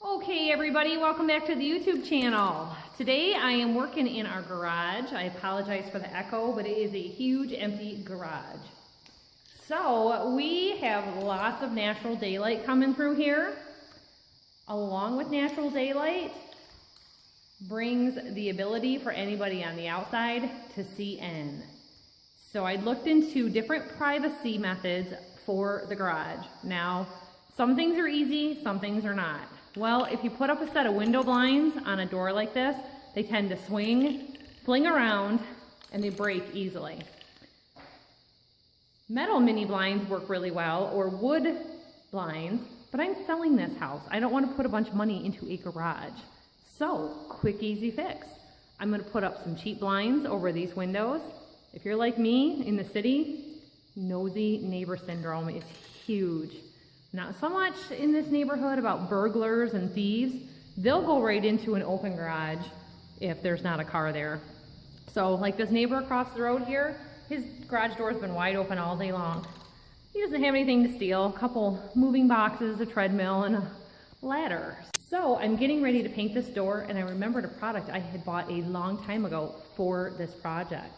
Okay everybody, welcome back to the YouTube channel. Today I am working in our garage. I apologize for the echo, but it is a huge empty garage. So we have lots of natural daylight coming through here. Along with natural daylight brings the ability for anybody on the outside to see in. So I looked into different privacy methods for the garage. Now, some things are easy, some things are not. Well, if you put up a set of window blinds on a door like this, they tend to swing, fling around, and they break easily. Metal mini blinds work really well, or wood blinds, but I'm selling this house. I don't want to put a bunch of money into a garage. So, quick, easy fix. I'm going to put up some cheap blinds over these windows. If you're like me in the city, nosy neighbor syndrome is huge. Not so much in this neighborhood about burglars and thieves. They'll go right into an open garage if there's not a car there. So like this neighbor across the road here, his garage door's been wide open all day long. He doesn't have anything to steal, a couple moving boxes, a treadmill, and a ladder. So I'm getting ready to paint this door, and I remembered a product I had bought a long time ago for this project.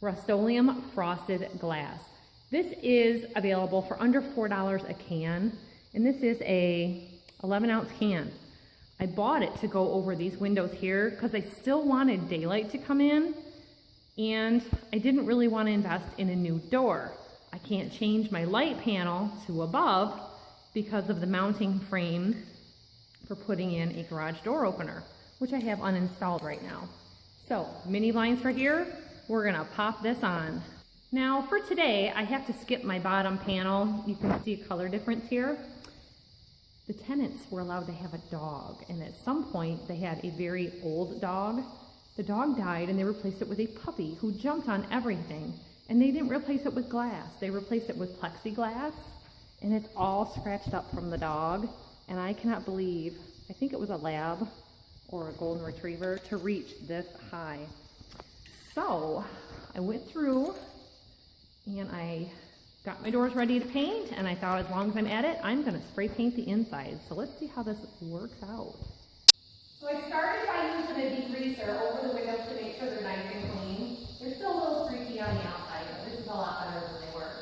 Rust-Oleum frosted glass. This is available for under $4 a can, and this is a 11-ounce can. I bought it to go over these windows here because I still wanted daylight to come in, and I didn't really want to invest in a new door. I can't change my light panel to above because of the mounting frame for putting in a garage door opener, which I have uninstalled right now. So, mini blinds for here, we're gonna pop this on. Now for today, I have to skip my bottom panel. You can see a color difference here. The tenants were allowed to have a dog, and at some point they had a very old dog. The dog died and they replaced it with a puppy who jumped on everything. And they didn't replace it with glass. They replaced it with plexiglass, and it's all scratched up from the dog. And I cannot believe, I think it was a lab or a golden retriever to reach this high. So I went through and I got my doors ready to paint, and I thought as long as I'm at it, I'm going to spray paint the inside. So let's see how this works out. So I started by using a degreaser over the windows to make sure they're nice and clean. They're still a little streaky on the outside, but this is a lot better than they were.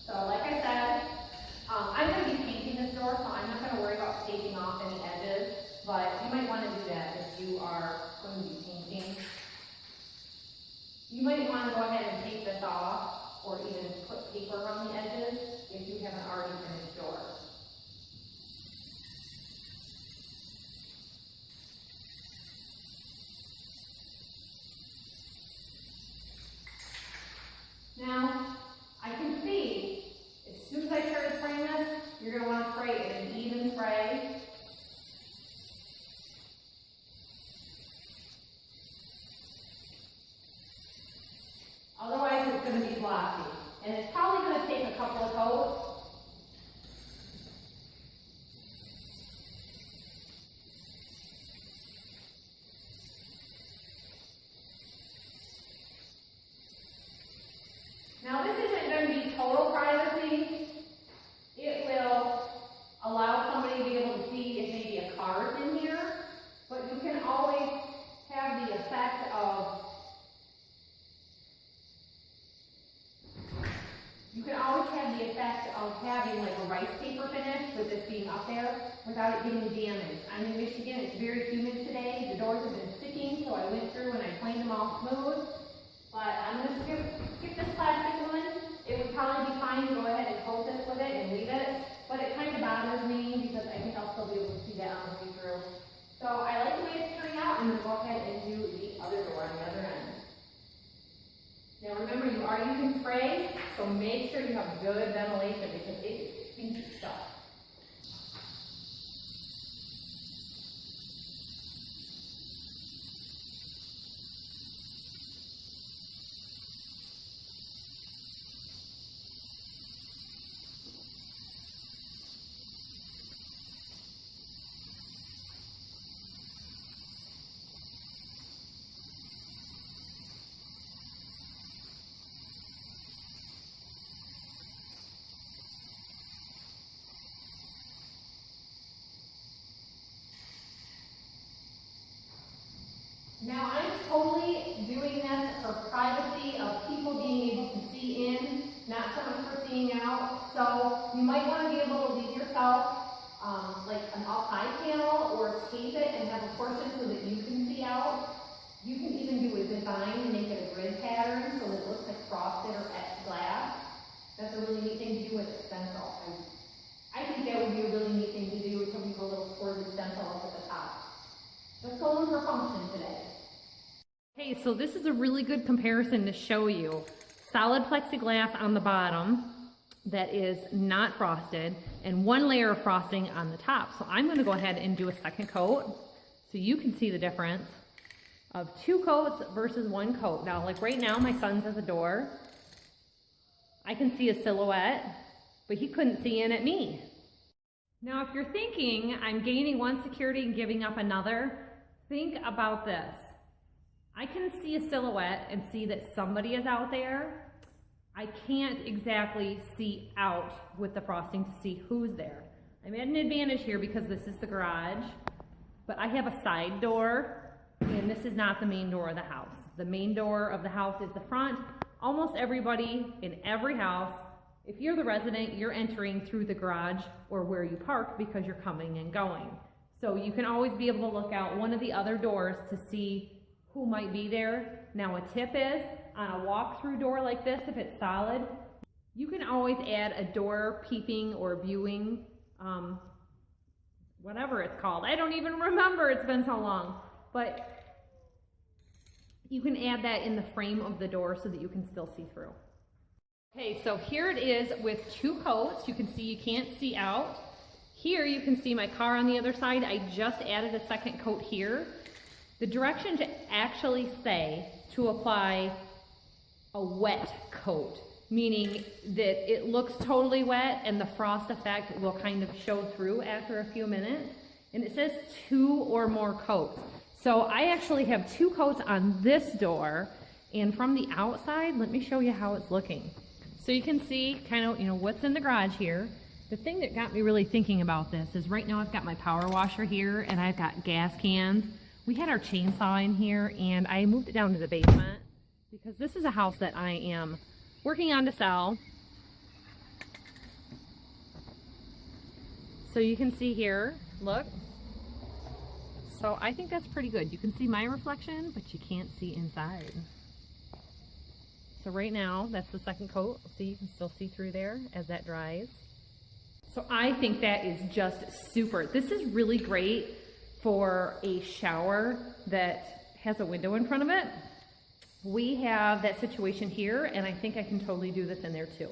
So like I said, I'm going to be painting this door, so I'm not going to worry about taking off any edges, but you might want to do that if you are going to be painting. You might want to go ahead and take this off, or even put paper around the edges if you haven't already finished door. Now, I can see, as soon as I started spraying this, you're going to want to spray it in an even spray. Otherwise, it's going to be glossy. And it's probably going to take a couple of coats. Now, this isn't going to be total privacy. It will allow somebody to be able to see if maybe a car is in here. But you can always have the effect of having like a rice paper finish with this being up there without it getting damaged. I'm in Michigan, it's very humid today. The doors have been sticking, so I went through and I cleaned them all smooth. But I'm going to skip this plastic one. It would probably be fine to go ahead and coat this with it and leave it. But it kind of bothers me because I think I'll still be able to see that on the way through. So I like the way it's turning out. I'm going to go ahead and do the other door on the other end. Now remember, you are using spray, so make sure you have good ventilation because it is stinky stuff. seeing out. So you might want to be able to leave yourself like an up-high panel or tape it and have a portion so that you can see out. You can even do a design and make it a grid pattern so that it looks like frosted or etched glass. That's a really neat thing to do with a stencil. I think that would be a really neat thing to do until we go a little squirty stencil up at the top. Let's go in for function today. Okay, so this is a really good comparison to show you. Solid plexiglass on the bottom that is not frosted and one layer of frosting on the top. So I'm going to go ahead and do a second coat so you can see the difference of 2 coats versus 1 coat. Now, like right now, my son's at the door. I can see a silhouette, but he couldn't see in at me. Now, if you're thinking I'm gaining one security and giving up another, think about this. I can see a silhouette and see that somebody is out there. I can't exactly see out with the frosting to see who's there. I'm at an advantage here because this is the garage, but I have a side door, and this is not the main door of the house. The main door of the house is the front. Almost everybody in every house, if you're the resident, you're entering through the garage or where you park because you're coming and going. So you can always be able to look out one of the other doors to see who might be there. Now, a tip is, on a walk-through door like this, if it's solid, you can always add a door peeping or viewing, whatever it's called. I don't even remember, it's been so long. But you can add that in the frame of the door so that you can still see through. Okay, so here it is with 2 coats. You can see you can't see out. Here you can see my car on the other side. I just added a second coat here. The direction to actually say to apply a wet coat, meaning that it looks totally wet and the frost effect will kind of show through after a few minutes. And it says 2 or more coats. So I actually have 2 coats on this door, and from the outside, let me show you how it's looking. So you can see kind of, what's in the garage here. The thing that got me really thinking about this is right now I've got my power washer here and I've got gas cans. We had our chainsaw in here and I moved it down to the basement because this is a house that I am working on to sell. So you can see here, look. So I think that's pretty good. You can see my reflection, but you can't see inside. So right now, that's the second coat. See, you can still see through there as that dries. So I think that is just super. This is really great for a shower that has a window in front of it. We have that situation here, and I think I can totally do this in there too.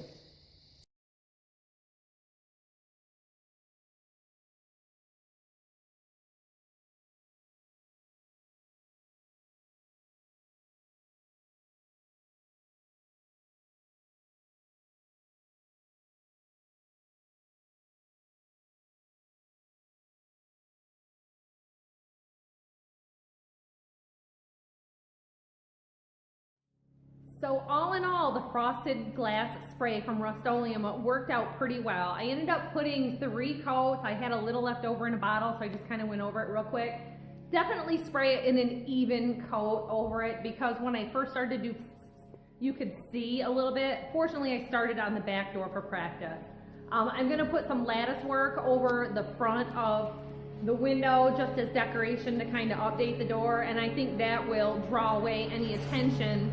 So all in all, the frosted glass spray from Rust-Oleum worked out pretty well. I ended up putting 3 coats. I had a little left over in a bottle, so I just kind of went over it real quick. Definitely spray it in an even coat over it because when I first started to do, you could see a little bit. Fortunately, I started on the back door for practice. I'm gonna put some lattice work over the front of the window just as decoration to kind of update the door, and I think that will draw away any attention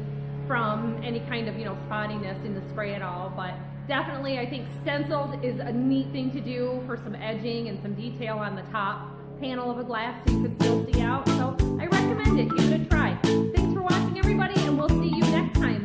from any kind of, spottiness in the spray at all. But definitely I think stencils is a neat thing to do for some edging and some detail on the top panel of a glass so you can still see out. So I recommend it. Give it a try. Thanks for watching, everybody, and we'll see you next time.